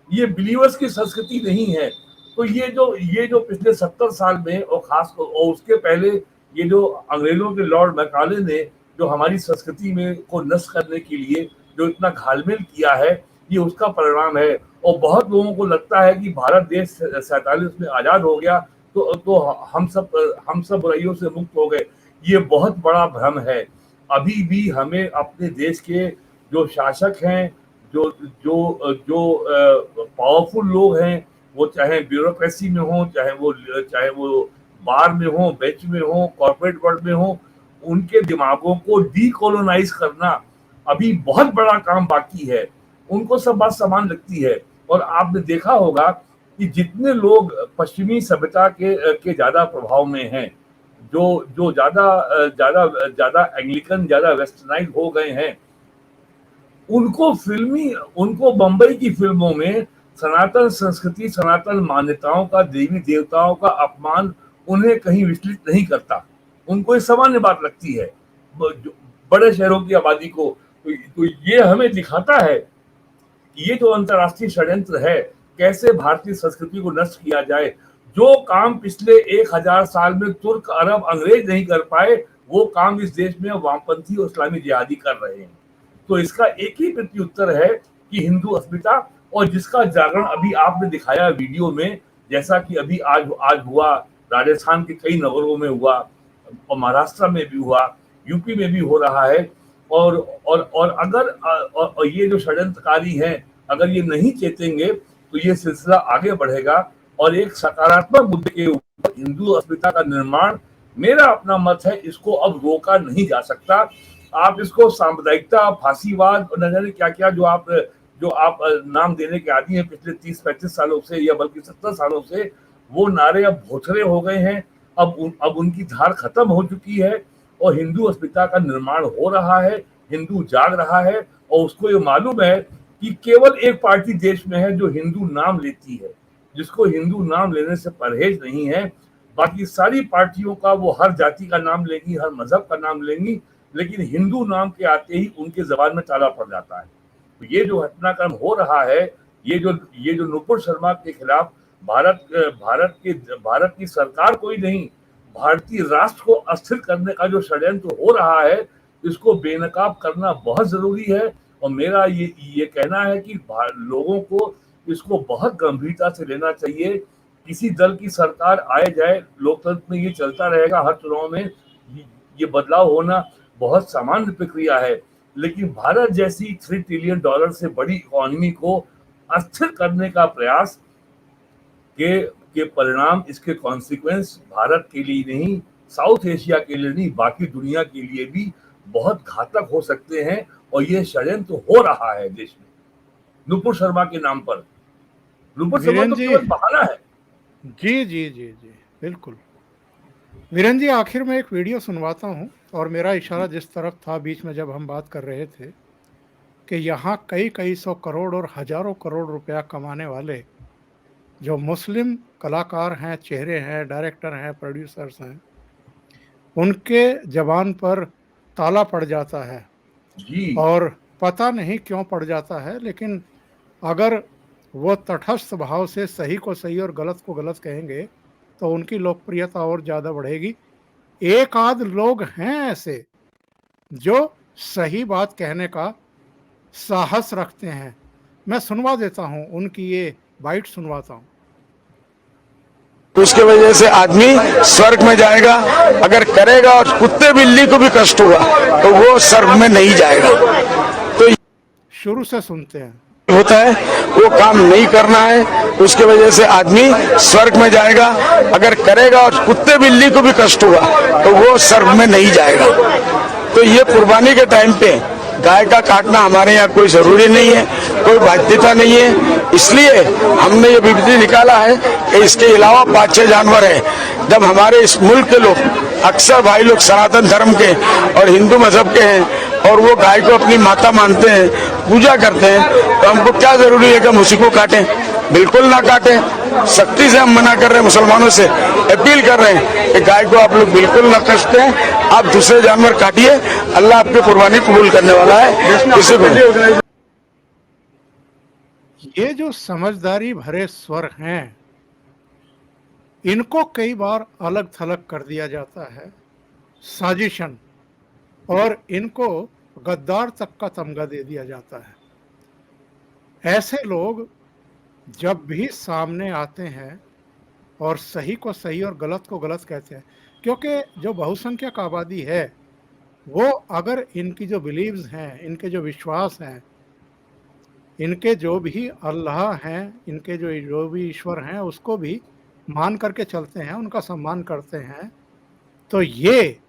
ये बिलीवर्स की संस्कृति नहीं है। तो ये जो पिछले 70 साल में और खास और उसके पहले ये जो अंग्रेजों के लॉर्ड मैकाले ने जो हमारी संस्कृति में को नष्ट करने के लिए जो इतना घालमेल किया है, ये उसका परिणाम है। और बहुत लोगों को लगता है कि भारत देश 47 में आजाद हो गया तो हम सब बुराइयों से मुक्त हो गए। ये बहुत बड़ा भ्रम है। अभी भी हमें अपने देश के जो शासक हैं, जो पावरफुल लोग हैं, वो चाहे ब्यूरोक्रेसी में हो, चाहे वो बार में हो, बेंच में हो, कॉर्पोरेट वर्ल्ड में हो, उनके दिमागों को डीकोलोनाइज करना अभी बहुत बड़ा काम बाकी है। उनको सब बात समान लगती है। और आपने देखा होगा कि जितने लोग पश्चिमी सभ्यता के ज्यादा प्रभाव में हैं, जो ज्यादा ज्यादा ज्यादा एंग्लिकन, ज्यादा वेस्टर्नाइज हो गए हैं, उनको बंबई की फिल्मों में सनातन संस्कृति, सनातन मान्यताओं का, देवी देवताओं का अपमान उन्हें कहीं विचलित नहीं करता। उनको ये सामान्य बात लगती है बड़े शहरों की आबादी को। तो ये हमें दिखाता है कि ये जो अंतर्राष्ट्रीय षड्यंत्र है, कैसे भारतीय संस्कृति को नष्ट किया जाए। जो काम पिछले 1000 साल में तुर्क, अरब, अंग्रेज नहीं कर पाए, वो काम इस देश में वामपंथी और इस्लामी जिहादी कर रहे हैं। तो इसका एक ही प्रत्युत्तर है कि हिंदू अस्मिता, और जिसका जागरण अभी आपने दिखाया वीडियो में, जैसा कि अभी आज हुआ, राजस्थान के कई नगरों में हुआ, और महाराष्ट्र में भी हुआ, यूपी में भी हो रहा है। और अगर ये जो षड्यंत्रकारी हैं, अगर ये नहीं चेतेंगे तो ये सिलसिला आगे बढ़ेगा। और एक सकारात्मक मुद्दे के ऊपर हिंदू अस्मिता का निर्माण, मेरा अपना मत है, इसको अब रोका नहीं जा सकता। आप इसको सांप्रदायिकता, फांसीवाद और न जाने क्या क्या जो आप नाम देने के आदी हैं पिछले 30-35 सालों से, या बल्कि 70 सालों से, वो नारे अब भोथरे हो गए हैं। अब उनकी धार खत्म हो चुकी है और हिंदू अस्मिता का निर्माण हो रहा है। हिंदू जाग रहा है और उसको ये मालूम है कि केवल एक पार्टी देश में है जो हिंदू नाम लेती है, जिसको हिंदू नाम लेने से परहेज नहीं है। बाकी सारी पार्टियों का वो हर जाति का नाम लेंगी, हर मजहब का नाम लेंगी, लेकिन हिंदू नाम के आते ही उनके जबान में ताला पड़ जाता है। तो ये जो घटनाक्रम हो रहा है, ये जो नुपुर शर्मा के खिलाफ भारत की सरकार कोई नहीं, भारतीय राष्ट्र को अस्थिर करने का जो षड्यंत्र हो रहा है, इसको बेनकाब करना बहुत जरूरी है। और मेरा ये कहना है कि लोगों को इसको बहुत गंभीरता से लेना चाहिए। किसी दल की सरकार आए जाए, लोकतंत्र में ये चलता रहेगा, हर चुनाव में ये बदलाव होना बहुत सामान्य प्रक्रिया है। लेकिन भारत जैसी $3 ट्रिलियन से बड़ी इकोनॉमी को अस्थिर करने का प्रयास के परिणाम, इसके कॉन्सिक्वेंस भारत के लिए नहीं, साउथ एशिया के लिए नहीं, बाकी दुनिया के लिए भी बहुत घातक हो सकते हैं। और ये षड्यंत्र हो रहा है देश में नुपुर शर्मा के नाम पर। नुपुर शर्मा तो केवल बहाना है। जी जी जी जी बिल्कुल। वीरेंद्र जी, आखिर में एक वीडियो सुनवाता हूँ, और मेरा इशारा जिस तरफ था बीच में जब हम बात कर रहे थे कि यहाँ कई सौ करोड़ और हजारों करोड़ रुपया कमाने वाले जो मुस्लिम कलाकार हैं, चेहरे हैं, डायरेक्टर हैं, प्रोड्यूसर्स हैं, उनके जबान पर ताला पड़ जाता है जी। और पता नहीं क्यों पड़ जाता है। लेकिन अगर वो तटस्थ भाव से सही को सही और गलत को गलत कहेंगे तो उनकी लोकप्रियता और ज़्यादा बढ़ेगी। एक आध लोग हैं ऐसे जो सही बात कहने का साहस रखते हैं। मैं सुनवा देता हूं, उनकी ये बाइट सुनवाता हूं। उसके वजह से आदमी स्वर्ग में जाएगा, अगर करेगा और कुत्ते बिल्ली को भी कष्ट हुआ तो वो स्वर्ग में नहीं जाएगा। तो शुरू से सुनते हैं। होता है वो काम नहीं करना है, उसके वजह से आदमी स्वर्ग में जाएगा, अगर करेगा और कुत्ते बिल्ली को भी कष्ट हुआ तो वो स्वर्ग में नहीं जाएगा। तो ये कुर्बानी के टाइम पे गाय का काटना हमारे यहाँ कोई जरूरी नहीं है, कोई बाध्यता नहीं है। इसलिए हमने ये विधि निकाला है कि इसके अलावा 5-6 जानवर हैं। जब हमारे इस मुल्क के लोग, अक्सर भाई लोग सनातन धर्म के और हिंदू मजहब के हैं और वो गाय को अपनी माता मानते हैं, पूजा करते हैं, तो हमको क्या जरूरी है कि हम उसी को काटें? बिल्कुल ना काटें। सख्ती से हम मना कर रहे हैं, मुसलमानों से अपील कर रहे हैं कि गाय को आप लोग बिल्कुल ना कष्ट दें, आप दूसरे जानवर काटिए, अल्लाह आपकी कुर्बानी कबूल करने वाला है। किसी को ये जो समझदारी भरे स्वर हैं, इनको कई बार अलग थलग कर दिया जाता है, साजिशन, और इनको गद्दार तक का तमगा दे दिया जाता है। ऐसे लोग जब भी सामने आते हैं और सही को सही और गलत को गलत कहते हैं, क्योंकि जो बहुसंख्यक आबादी है वो अगर इनकी जो बिलीव्स हैं, इनके जो विश्वास हैं, इनके जो भी अल्लाह हैं, इनके जो भी ईश्वर हैं, उसको भी मान करके चलते हैं, उनका सम्मान करते हैं, तो ये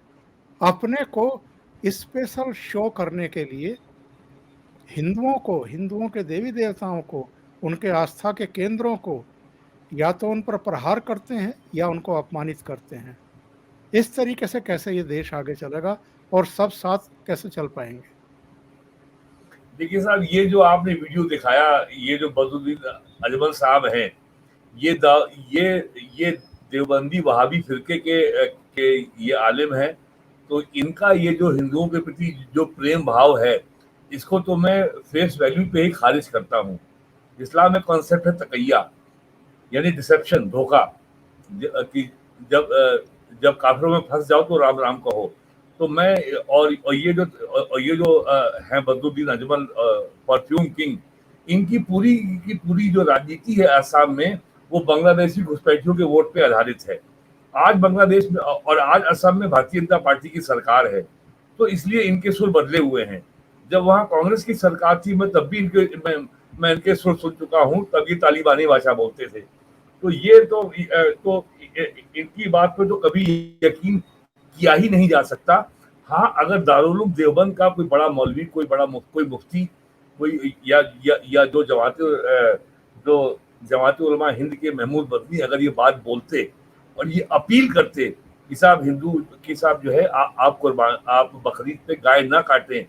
अपने को स्पेशल शो करने के लिए हिंदुओं के देवी देवताओं को, उनके आस्था के केंद्रों को या तो उन पर प्रहार करते हैं या उनको अपमानित करते हैं। इस तरीके से कैसे ये देश आगे चलेगा और सब साथ कैसे चल पाएंगे? देखिए साहब, ये जो आपने वीडियो दिखाया, ये जो बदरुद्दीन अजमल साहब हैं, ये देवबंदी वहाबी फिरके के ये आलिम हैं। तो इनका ये जो हिंदुओं के प्रति जो प्रेम भाव है, इसको तो मैं फेस वैल्यू पे ही खारिज करता हूँ। इस्लाम में कॉन्सेप्ट है तकैया, यानी डिसेप्शन, धोखा, कि जब काफिरों में फंस जाओ तो राम राम कहो। तो मैं और ये जो हैं बदरुद्दीन अजमल, परफ्यूम किंग, इनकी पूरी जो राजनीति है असम में, वो बांग्लादेशी घुसपैठियों के वोट पे आधारित है। आज बांग्लादेश में और आज असम में भारतीय जनता पार्टी की सरकार है, तो इसलिए इनके सुर बदले हुए हैं। जब वहां कांग्रेस की सरकार थी, मैं तब भी मैं इनके सुर सुन चुका हूं, तब ये तालिबानी भाषा बोलते थे। तो ये तो इनकी बात पे तो कभी यकीन किया ही नहीं जा सकता। हाँ, अगर दारुल उलूम देवबंद का कोई बड़ा मौलवी, कोई मुफ्ती, कोई या जो जमात उलमा हिंद के महमूद मदनी अगर ये बात बोलते और ये अपील करते कि साहब जो है आप बकरीद पे गाय ना काटें,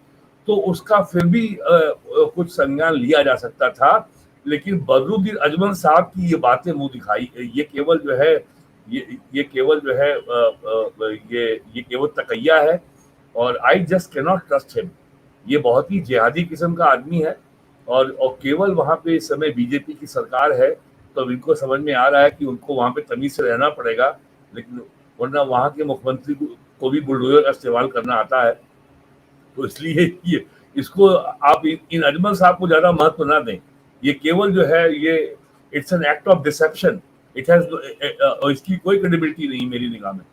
तो उसका फिर भी कुछ संज्ञान लिया जा सकता था। लेकिन बदरुद्दीन अजमल साहब की ये बातें मुंह दिखाई, ये केवल तकैया है। और I just cannot trust him. ये बहुत ही जिहादी किस्म का आदमी है, और केवल वहां पे इस समय बीजेपी की सरकार है, तो इनको समझ में आ रहा है कि उनको वहां पे तमीज से रहना पड़ेगा, लेकिन वरना वहां के मुख्यमंत्री को भी बुलडोजर का इस्तेमाल करना आता है। तो इसलिए इसको आप इन अजमल साहब को ज्यादा महत्व ना दें। ये केवल जो है, ये it's an act of deception. इसकी कोई क्रेडिबिलिटी नहीं मेरी निगाह में।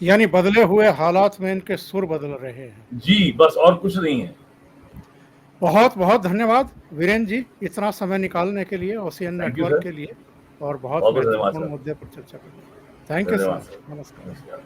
यानी बदले हुए हालात में इनके सुर बदल रहे हैं। जी, बस और कुछ नहीं है। बहुत बहुत धन्यवाद वीरेंद्र जी, इतना समय निकालने के लिए ओशियन नेटवर्क के लिए, और बहुत महत्वपूर्ण मुद्दे पर चर्चा करने। Thank you sir. नमस्कार।